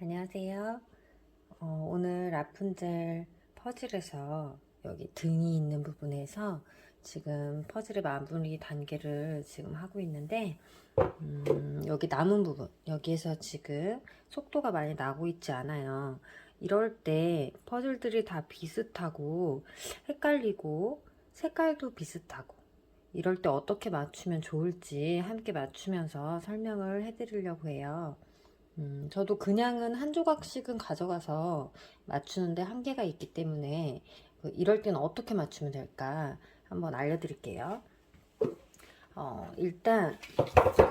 안녕하세요. 오늘 라푼젤 퍼즐에서 여기 등이 있는 부분에서 지금 퍼즐의 마무리 단계를 지금 하고 있는데, 여기 남은 부분, 여기에서 지금 속도가 많이 나고 있지 않아요. 이럴 때 퍼즐들이 다 비슷하고 헷갈리고 색깔도 비슷하고 이럴 때 어떻게 맞추면 좋을지 함께 맞추면서 설명을 해드리려고 해요. 저도 그냥은 한 조각씩은 가져가서 맞추는데 한계가 있기 때문에 이럴 때는 어떻게 맞추면 될까 한번 알려드릴게요. 일단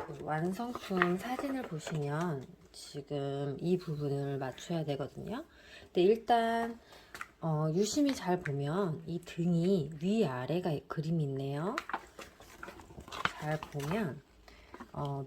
그 완성품 사진을 보시면 지금 이 부분을 맞춰야 되거든요. 근데 일단 유심히 잘 보면 이 등이 위아래가 그림이 있네요. 잘 보면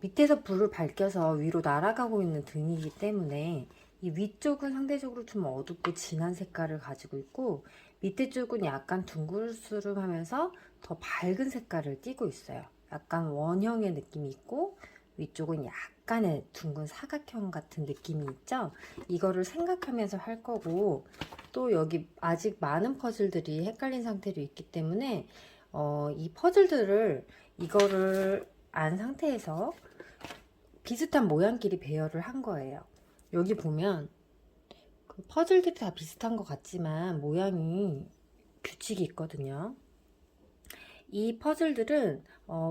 밑에서 불을 밝혀서 위로 날아가고 있는 등이기 때문에 이 위쪽은 상대적으로 좀 어둡고 진한 색깔을 가지고 있고, 밑에 쪽은 약간 둥글스름하면서 더 밝은 색깔을 띠고 있어요. 약간 원형의 느낌이 있고, 위쪽은 약간의 둥근 사각형 같은 느낌이 있죠. 이거를 생각하면서 할 거고, 또 여기 아직 많은 퍼즐들이 헷갈린 상태로 있기 때문에 이 퍼즐들을 이거를 안 상태에서 비슷한 모양끼리 배열을 한 거예요. 여기 보면 그 퍼즐들이 다 비슷한 것 같지만 모양이 규칙이 있거든요. 이 퍼즐들은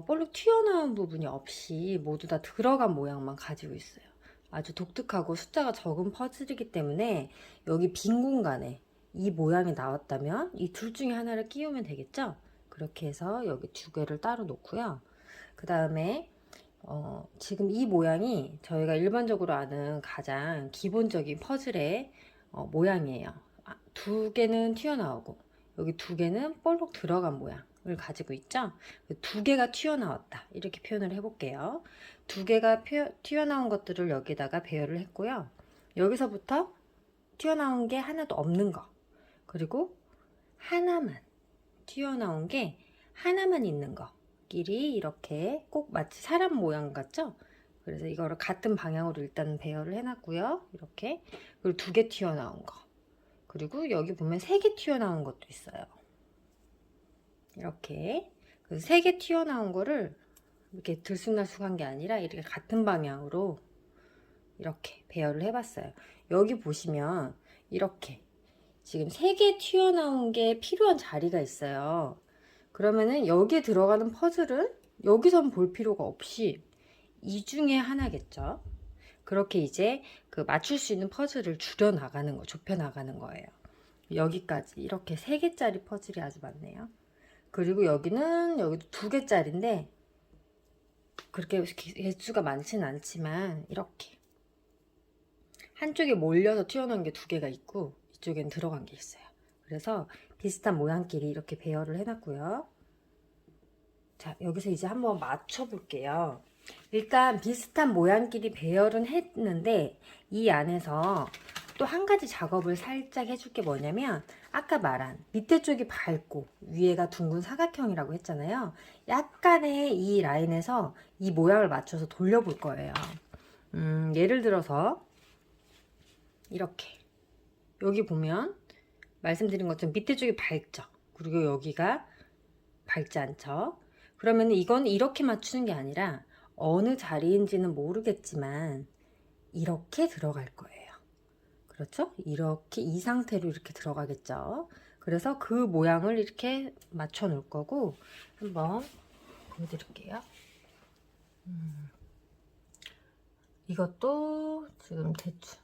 볼록 튀어나온 부분이 없이 모두 다 들어간 모양만 가지고 있어요. 아주 독특하고 숫자가 적은 퍼즐이기 때문에 여기 빈 공간에 이 모양이 나왔다면 이 둘 중에 하나를 끼우면 되겠죠? 그렇게 해서 여기 두 개를 따로 놓고요. 그 다음에 지금 이 모양이 저희가 일반적으로 아는 가장 기본적인 퍼즐의 모양이에요. 두 개는 튀어나오고 여기 두 개는 볼록 들어간 모양을 가지고 있죠. 두 개가 튀어나왔다, 이렇게 표현을 해볼게요. 두 개가 튀어나온 것들을 여기다가 배열을 했고요. 여기서부터 튀어나온 게 하나도 없는 거, 그리고 하나만 튀어나온 게 하나만 있는 거 끼리 이렇게 꼭 마치 사람 모양 같죠? 그래서 이거를 같은 방향으로 일단 배열을 해놨고요. 이렇게. 그리고 두 개 튀어나온 거, 그리고 여기 보면 세 개 튀어나온 것도 있어요. 이렇게. 그래서 세 개 튀어나온 거를 이렇게 들쑥날쑥한 게 아니라 이렇게 같은 방향으로 이렇게 배열을 해봤어요. 여기 보시면 이렇게 지금 세 개 튀어나온 게 필요한 자리가 있어요. 그러면은 여기에 들어가는 퍼즐은 여기선 볼 필요가 없이 이 중에 하나겠죠. 그렇게 이제 그 맞출 수 있는 퍼즐을 줄여 나가는 거, 좁혀 나가는 거예요. 여기까지 이렇게 3개짜리 퍼즐이 아주 많네요. 그리고 여기도 2개짜리인데 그렇게 개수가 많지는 않지만 이렇게 한쪽에 몰려서 튀어나온 게 2개가 있고 이쪽엔 들어간 게 있어요. 그래서 비슷한 모양끼리 이렇게 배열을 해놨고요. 자, 여기서 이제 한번 맞춰 볼게요. 일단 비슷한 모양끼리 배열은 했는데 이 안에서 또 한 가지 작업을 살짝 해줄 게 뭐냐면, 아까 말한 밑에 쪽이 밝고 위에가 둥근 사각형이라고 했잖아요. 약간의 이 라인에서 이 모양을 맞춰서 돌려볼 거예요. 예를 들어서 이렇게 여기 보면 말씀드린 것처럼 밑에 쪽이 밝죠. 그리고 여기가 밝지 않죠. 그러면 이건 이렇게 맞추는 게 아니라 어느 자리인지는 모르겠지만 이렇게 들어갈 거예요. 그렇죠? 이렇게 이 상태로 이렇게 들어가겠죠. 그래서 그 모양을 이렇게 맞춰 놓을 거고, 한번 보여드릴게요. 이것도 지금 대충.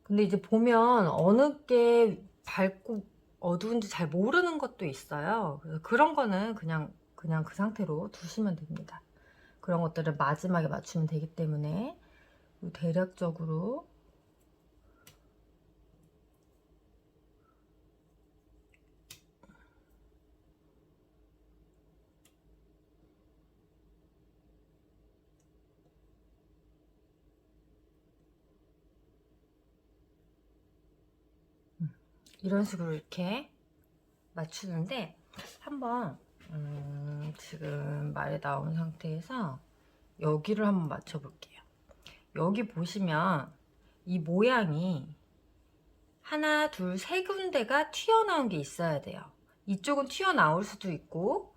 근데 이제 보면 어느 게 밝고 어두운지 잘 모르는 것도 있어요. 그래서 그런 거는 그냥 그 상태로 두시면 됩니다. 그런 것들을 마지막에 맞추면 되기 때문에 대략적으로 이런 식으로 이렇게 맞추는데, 한번 지금 말이 나온 상태에서 여기를 한번 맞춰 볼게요. 여기 보시면 이 모양이 하나, 둘, 세 군데가 튀어나온 게 있어야 돼요. 이쪽은 튀어나올 수도 있고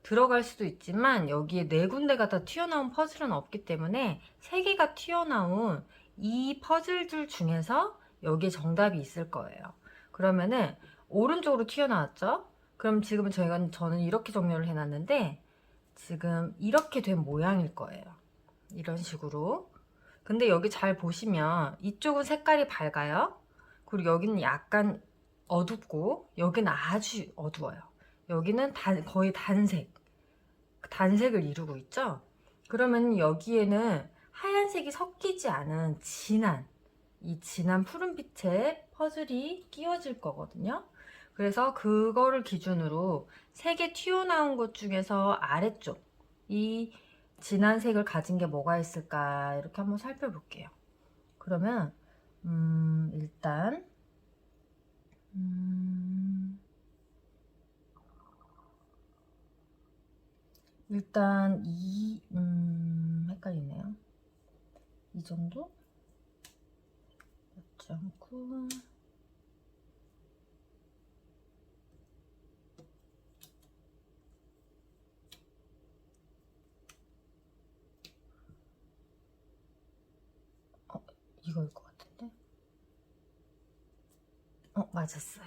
들어갈 수도 있지만 여기에 네 군데가 다 튀어나온 퍼즐은 없기 때문에 세 개가 튀어나온 이 퍼즐들 중에서 여기에 정답이 있을 거예요. 그러면은 오른쪽으로 튀어나왔죠? 그럼 지금은 저는 이렇게 정렬을 해놨는데 지금 이렇게 된 모양일 거예요. 이런 식으로. 근데 여기 잘 보시면 이쪽은 색깔이 밝아요. 그리고 여기는 약간 어둡고 여기는 아주 어두워요. 여기는 거의 단색을 이루고 있죠. 그러면 여기에는 하얀색이 섞이지 않은 이 진한 푸른빛의 퍼즐이 끼워질 거거든요. 그래서 그거를 기준으로 세 개 튀어나온 것 중에서 아래쪽 이 진한 색을 가진 게 뭐가 있을까 이렇게 한번 살펴볼게요. 그러면 일단 헷갈리네요. 이 정도? 맞지 않고 이거일 것 같은데? 맞았어요.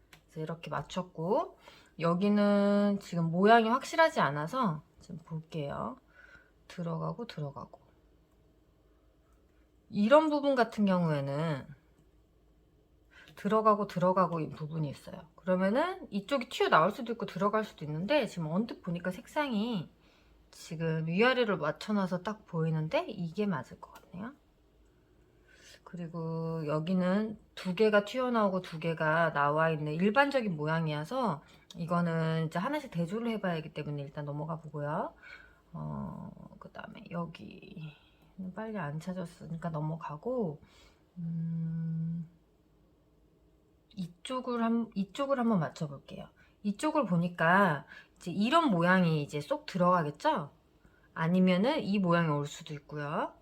그래서 이렇게 맞췄고 여기는 지금 모양이 확실하지 않아서 지금 볼게요. 들어가고 이런 부분 같은 경우에는 들어가고 이 부분이 있어요. 그러면은 이쪽이 튀어나올 수도 있고 들어갈 수도 있는데 지금 언뜻 보니까 색상이 지금 위아래를 맞춰놔서 딱 보이는데 이게 맞을 것 같네요. 그리고 여기는 두 개가 튀어나오고 두 개가 나와 있는 일반적인 모양이어서 이거는 이제 하나씩 대조를 해봐야 하기 때문에 일단 넘어가 보고요. 그 다음에 여기 빨리 안 찾았으니까 넘어가고 이쪽을 한번 맞춰볼게요. 이쪽을 보니까 이제 이런 모양이 이제 쏙 들어가겠죠? 아니면은 이 모양이 올 수도 있고요.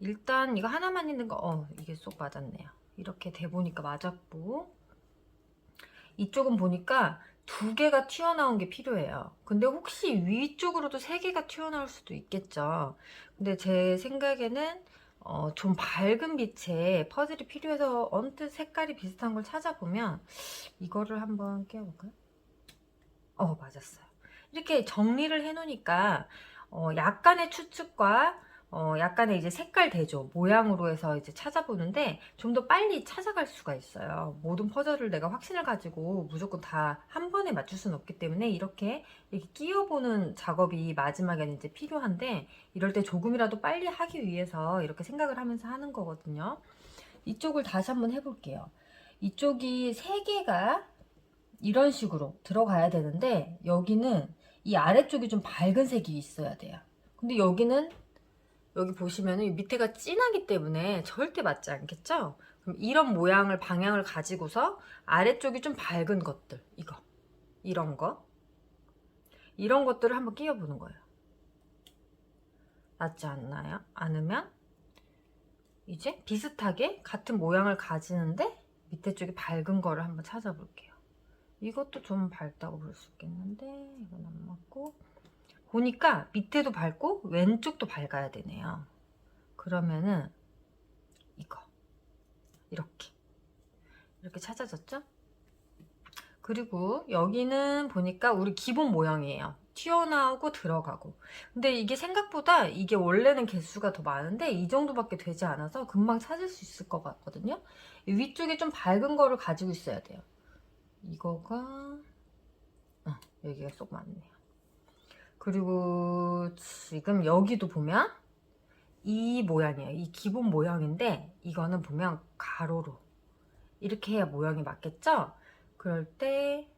일단 이거 하나만 있는 거 이게 쏙 맞았네요. 이렇게 돼 보니까 맞았고 이쪽은 보니까 두 개가 튀어나온 게 필요해요. 근데 혹시 위쪽으로도 세 개가 튀어나올 수도 있겠죠. 근데 제 생각에는 좀 밝은 빛의 퍼즐이 필요해서 언뜻 색깔이 비슷한 걸 찾아보면 이거를 한번 끼워볼까요? 맞았어요. 이렇게 정리를 해 놓으니까 약간의 추측과 약간의 이제 색깔 대조, 모양으로 해서 이제 찾아보는데 좀 더 빨리 찾아갈 수가 있어요. 모든 퍼즐을 내가 확신을 가지고 무조건 다 한 번에 맞출 수는 없기 때문에 이렇게 끼워보는 작업이 마지막에는 이제 필요한데 이럴 때 조금이라도 빨리 하기 위해서 이렇게 생각을 하면서 하는 거거든요. 이쪽을 다시 한번 해볼게요. 이쪽이 세 개가 이런 식으로 들어가야 되는데 여기는 이 아래쪽이 좀 밝은 색이 있어야 돼요. 근데 여기는 여기 보시면은 밑에가 진하기 때문에 절대 맞지 않겠죠? 그럼 이런 모양을 방향을 가지고서 아래쪽이 좀 밝은 것들 이런 것들을 한번 끼워보는 거예요. 맞지 않나요? 않으면 이제 비슷하게 같은 모양을 가지는데 밑에 쪽이 밝은 거를 한번 찾아볼게요. 이것도 좀 밝다고 볼 수 있겠는데 이건 안 맞고 보니까 밑에도 밝고 왼쪽도 밝아야 되네요. 그러면은 이렇게 찾아졌죠? 그리고 여기는 보니까 우리 기본 모양이에요. 튀어나오고 들어가고. 근데 이게 생각보다 이게 원래는 개수가 더 많은데 이 정도밖에 되지 않아서 금방 찾을 수 있을 것 같거든요. 위쪽에 좀 밝은 거를 가지고 있어야 돼요. 이거가 여기가 쏙 맞네요. 그리고 지금 여기도 보면 이 모양이에요. 이 기본 모양인데 이거는 보면 가로로 이렇게 해야 모양이 맞겠죠? 그럴 때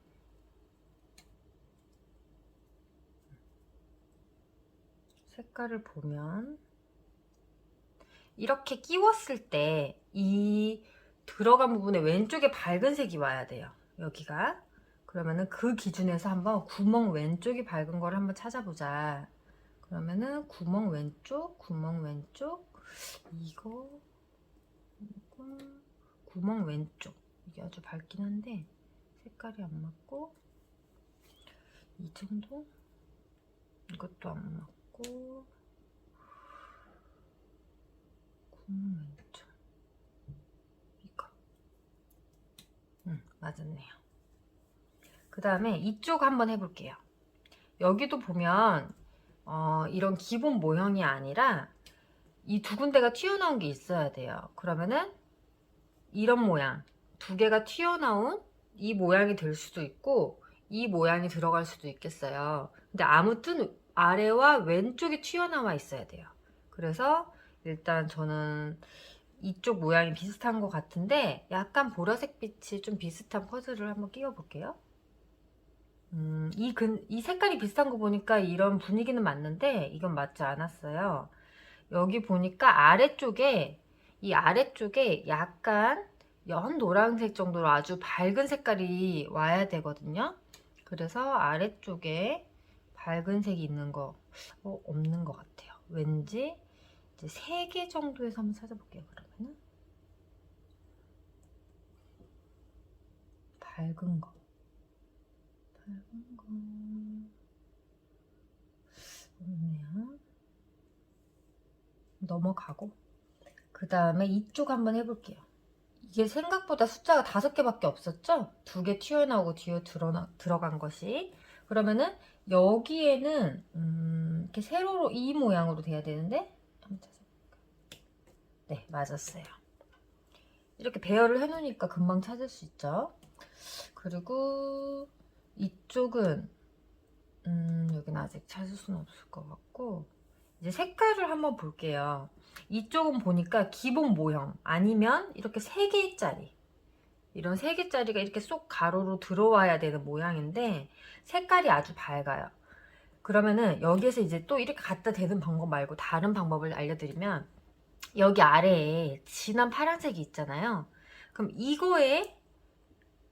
색깔을 보면 이렇게 끼웠을 때 이 들어간 부분에 왼쪽에 밝은 색이 와야 돼요. 여기가. 그러면은 그 기준에서 한번 구멍 왼쪽이 밝은 걸 한번 찾아보자. 그러면은 구멍 왼쪽 이거 그리고 구멍 왼쪽 이게 아주 밝긴 한데 색깔이 안 맞고, 이 정도? 이것도 안 맞고, 구멍 왼쪽 이거 맞았네요. 그 다음에 이쪽 한번 해볼게요. 여기도 보면 이런 기본 모형이 아니라 이 두 군데가 튀어나온 게 있어야 돼요. 그러면은 이런 모양 두 개가 튀어나온 이 모양이 될 수도 있고 이 모양이 들어갈 수도 있겠어요. 근데 아무튼 아래와 왼쪽이 튀어나와 있어야 돼요. 그래서 일단 저는 이쪽 모양이 비슷한 것 같은데 약간 보라색 빛이 좀 비슷한 퍼즐을 한번 끼워 볼게요. 이 색깔이 비슷한 거 보니까 이런 분위기는 맞는데 이건 맞지 않았어요. 여기 보니까 이 아래쪽에 약간 연 노란색 정도로 아주 밝은 색깔이 와야 되거든요. 그래서 아래쪽에 밝은 색이 있는 거 없는 것 같아요. 왠지 이제 3개 정도에서 한번 찾아볼게요. 그러면은 밝은 거 없네요. 넘어가고, 그 다음에 이쪽 한번 해볼게요. 이게 생각보다 숫자가 5개밖에 없었죠? 2개 튀어나오고 뒤에 들어간 것이. 그러면은 여기에는 이렇게 세로로 이 모양으로 돼야 되는데, 한번 찾아볼까요? 네, 맞았어요. 이렇게 배열을 해놓으니까 금방 찾을 수 있죠. 그리고 이쪽은 여기는 아직 찾을 수는 없을 것 같고, 이제 색깔을 한번 볼게요. 이쪽은 보니까 기본 모형 아니면 이렇게 3개짜리, 이런 3개짜리가 이렇게 쏙 가로로 들어와야 되는 모양인데 색깔이 아주 밝아요. 그러면은 여기에서 이제 또 이렇게 갖다 대는 방법 말고 다른 방법을 알려드리면, 여기 아래에 진한 파란색이 있잖아요. 그럼 이거에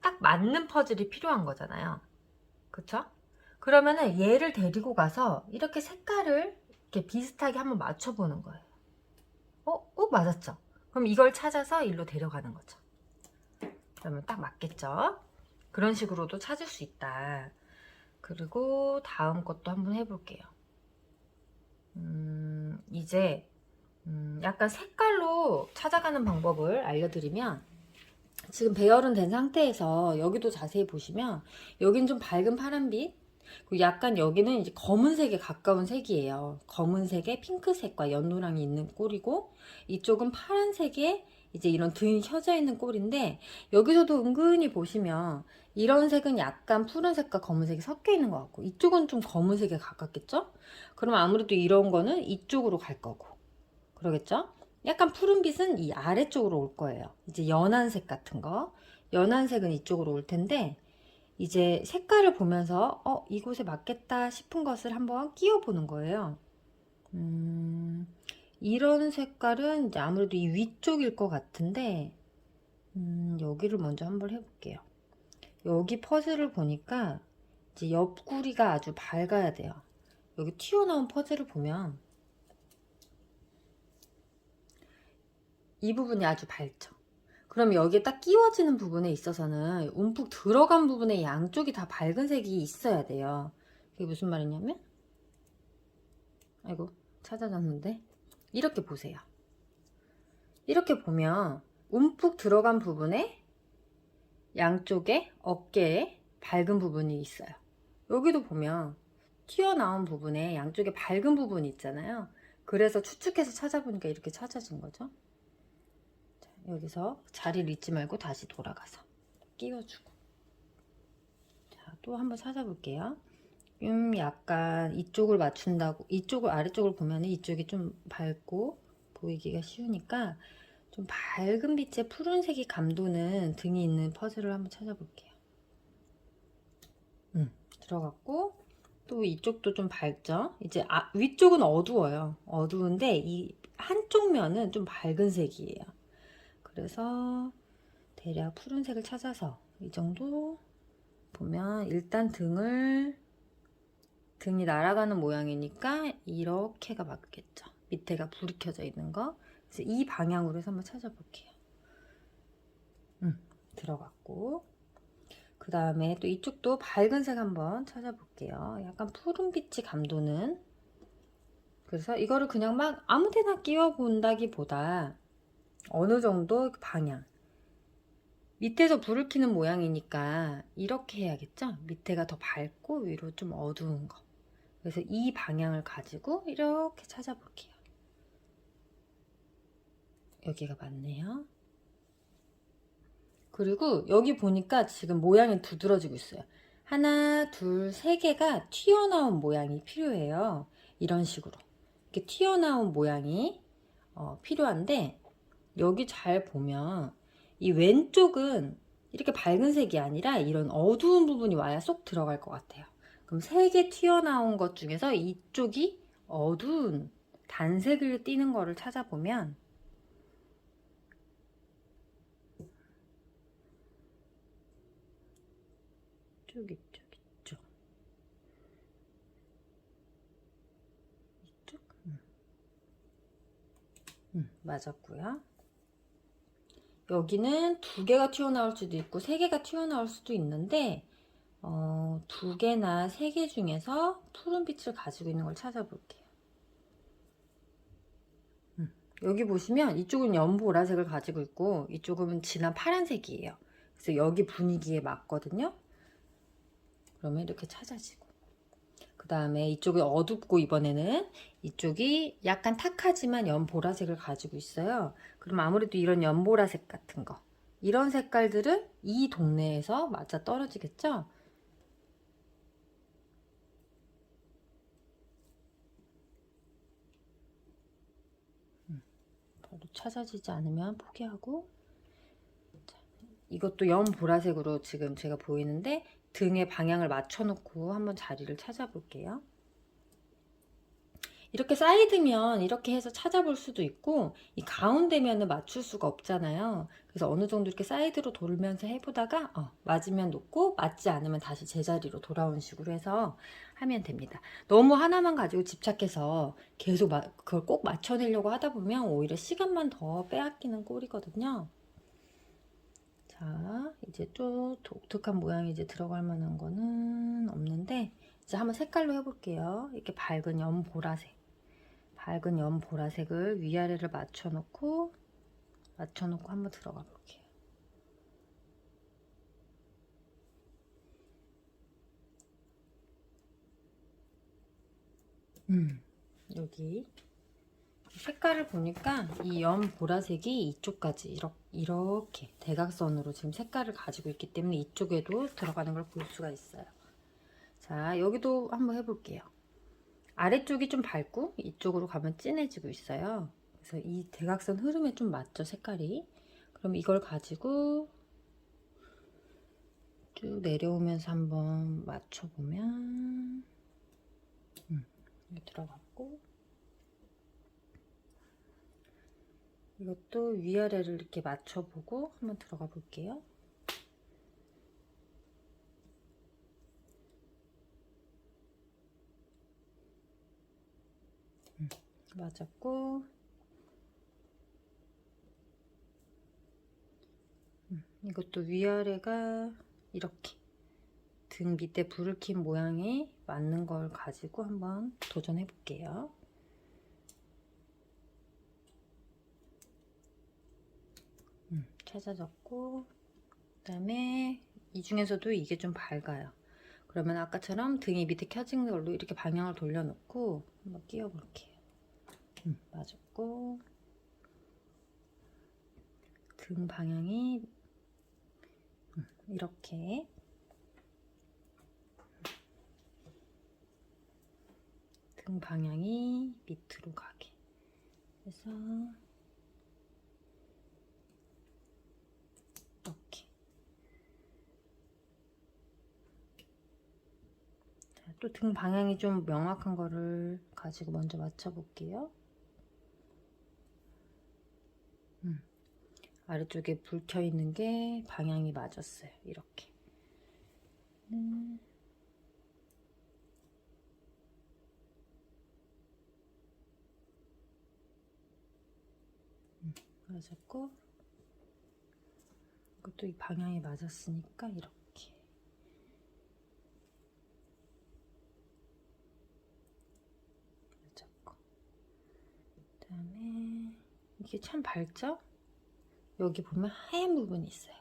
딱 맞는 퍼즐이 필요한 거잖아요. 그쵸? 그러면은 얘를 데리고 가서 이렇게 색깔을 이렇게 비슷하게 한번 맞춰보는 거예요. 꼭 맞았죠? 그럼 이걸 찾아서 일로 데려가는 거죠. 그러면 딱 맞겠죠? 그런 식으로도 찾을 수 있다. 그리고 다음 것도 한번 해볼게요. 이제 약간 색깔로 찾아가는 방법을 알려드리면, 지금 배열은 된 상태에서 여기도 자세히 보시면 여기는 좀 밝은 파란빛, 그리고 약간 여기는 이제 검은색에 가까운 색이에요. 검은색에 핑크색과 연노랑이 있는 꼴이고, 이쪽은 파란색에 이제 이런 등이 켜져 있는 꼴인데, 여기서도 은근히 보시면 이런 색은 약간 푸른색과 검은색이 섞여 있는 것 같고, 이쪽은 좀 검은색에 가깝겠죠? 그러면 아무래도 이런 거는 이쪽으로 갈 거고 그러겠죠? 약간 푸른빛은 이 아래쪽으로 올 거예요. 이제 연한 색 같은 거, 연한 색은 이쪽으로 올 텐데, 이제 색깔을 보면서 이곳에 맞겠다 싶은 것을 한번 끼워 보는 거예요. 이런 색깔은 이제 아무래도 이 위쪽일 것 같은데, 여기를 먼저 한번 해볼게요. 여기 퍼즐을 보니까 이제 옆구리가 아주 밝아야 돼요. 여기 튀어나온 퍼즐을 보면 이 부분이 아주 밝죠. 그럼 여기에 딱 끼워지는 부분에 있어서는 움푹 들어간 부분에 양쪽이 다 밝은 색이 있어야 돼요. 그게 무슨 말이냐면, 아이고 찾아졌는데, 이렇게 보세요. 이렇게 보면 움푹 들어간 부분에 양쪽에 어깨에 밝은 부분이 있어요. 여기도 보면 튀어나온 부분에 양쪽에 밝은 부분이 있잖아요. 그래서 추측해서 찾아보니까 이렇게 찾아진 거죠. 여기서 자리를 잊지 말고 다시 돌아가서 끼워주고, 자, 또 한번 찾아볼게요. 약간 이쪽을 맞춘다고, 이쪽을 아래쪽을 보면 이쪽이 좀 밝고 보이기가 쉬우니까 좀 밝은 빛의 푸른색이 감도는 등이 있는 퍼즐을 한번 찾아볼게요. 들어갔고, 또 이쪽도 좀 밝죠? 이제 위쪽은 어두워요. 어두운데 이 한쪽 면은 좀 밝은 색이에요. 그래서 대략 푸른색을 찾아서 이 정도 보면, 일단 등이 날아가는 모양이니까 이렇게가 맞겠죠. 밑에가 불이 켜져 있는 거. 그래서 이 방향으로 해서 한번 찾아볼게요. 들어갔고, 그 다음에 또 이쪽도 밝은 색 한번 찾아볼게요. 약간 푸른빛이 감도는. 그래서 이거를 그냥 막 아무 데나 끼워 본다기보다 어느 정도 방향, 밑에서 불을 켜는 모양이니까 이렇게 해야겠죠? 밑에가 더 밝고 위로 좀 어두운 거. 그래서 이 방향을 가지고 이렇게 찾아볼게요. 여기가 맞네요. 그리고 여기 보니까 지금 모양이 두드러지고 있어요. 하나, 둘, 세 개가 튀어나온 모양이 필요해요. 이런 식으로. 이렇게 튀어나온 모양이 필요한데, 여기 잘 보면 이 왼쪽은 이렇게 밝은 색이 아니라 이런 어두운 부분이 와야 쏙 들어갈 것 같아요. 그럼 세 개 튀어나온 것 중에서 이쪽이 어두운 단색을 띠는 거를 찾아보면 이쪽, 이쪽, 이쪽, 이쪽, 맞았고요. 여기는 두 개가 튀어나올 수도 있고 세 개가 튀어나올 수도 있는데 두 개나 세 개 중에서 푸른 빛을 가지고 있는 걸 찾아볼게요. 여기 보시면 이쪽은 연보라색을 가지고 있고 이쪽은 진한 파란색이에요. 그래서 여기 분위기에 맞거든요. 그러면 이렇게 찾아지고, 그 다음에 이쪽이 어둡고 이번에는 이쪽이 약간 탁하지만 연보라색을 가지고 있어요. 그럼 아무래도 이런 연보라색 같은 거, 이런 색깔들은 이 동네에서 맞아 떨어지겠죠? 바로 찾아지지 않으면 포기하고, 자, 이것도 연보라색으로 지금 제가 보이는데 등의 방향을 맞춰 놓고 한번 자리를 찾아볼게요. 이렇게 사이드면 이렇게 해서 찾아볼 수도 있고, 이 가운데면은 맞출 수가 없잖아요. 그래서 어느 정도 이렇게 사이드로 돌면서 해보다가 맞으면 놓고 맞지 않으면 다시 제자리로 돌아오는 식으로 해서 하면 됩니다. 너무 하나만 가지고 집착해서 계속 그걸 꼭 맞춰내려고 하다 보면 오히려 시간만 더 빼앗기는 꼴이거든요. 자, 이제 또 독특한 모양이 이제 들어갈 만한 거는 없는데, 이제 한번 색깔로 해볼게요. 이렇게 밝은 연보라색. 밝은 연보라색을 위아래를 맞춰놓고 한번 들어가 볼게요. 여기 색깔을 보니까 이 연보라색이 이쪽까지 이렇게 대각선으로 지금 색깔을 가지고 있기 때문에 이쪽에도 들어가는 걸 볼 수가 있어요. 자, 여기도 한번 해볼게요. 아래쪽이 좀 밝고 이쪽으로 가면 진해지고 있어요. 그래서 이 대각선 흐름에 좀 맞죠, 색깔이. 그럼 이걸 가지고 쭉 내려오면서 한번 맞춰보면 여기 들어갔고, 이것도 위아래를 이렇게 맞춰보고 한번 들어가 볼게요. 맞았고, 이것도 위아래가 이렇게 등 밑에 불을 킨 모양에 맞는 걸 가지고 한번 도전해 볼게요. 찾아졌고, 그 다음에 이 중에서도 이게 좀 밝아요. 그러면 아까처럼 등이 밑에 켜진 걸로 이렇게 방향을 돌려놓고 한번 끼워 볼게요. 맞았고, 등 방향이 이렇게 등 방향이 밑으로 가게 해서 이렇게. 또 등 방향이 좀 명확한 거를 가지고 먼저 맞춰 볼게요. 아래쪽에 불 켜 있는 게 방향이 맞았어요. 이렇게. 맞았고, 이것도 이 방향이 맞았으니까 이렇게. 맞았고. 그다음에 이게 참 밝죠? 여기 보면 하얀 부분이 있어요.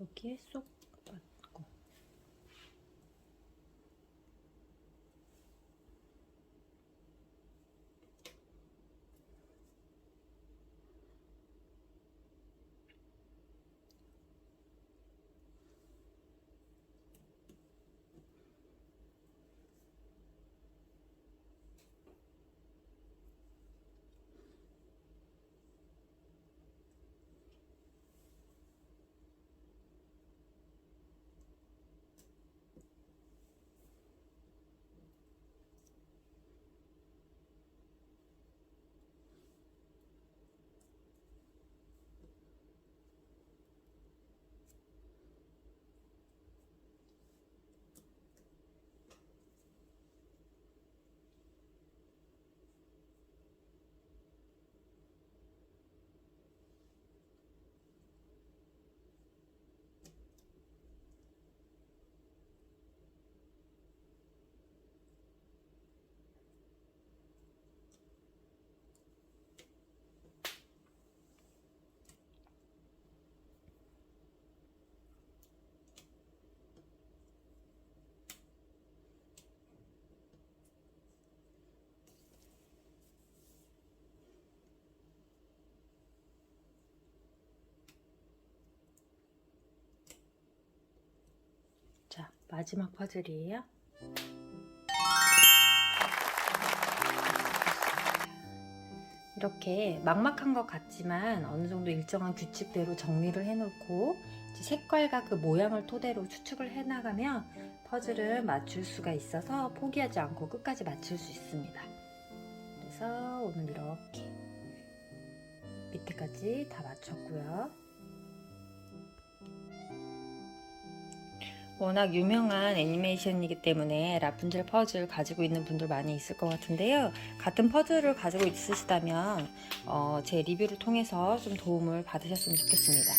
여기에 쏙 맞고. 자, 마지막 퍼즐이에요. 이렇게 막막한 것 같지만 어느 정도 일정한 규칙대로 정리를 해놓고 이제 색깔과 그 모양을 토대로 추측을 해나가면 퍼즐을 맞출 수가 있어서 포기하지 않고 끝까지 맞출 수 있습니다. 그래서 오늘 이렇게 밑에까지 다 맞췄고요. 워낙 유명한 애니메이션이기 때문에 라푼젤 퍼즐 가지고 있는 분들 많이 있을 것 같은데요. 같은 퍼즐을 가지고 있으시다면 제 리뷰를 통해서 좀 도움을 받으셨으면 좋겠습니다.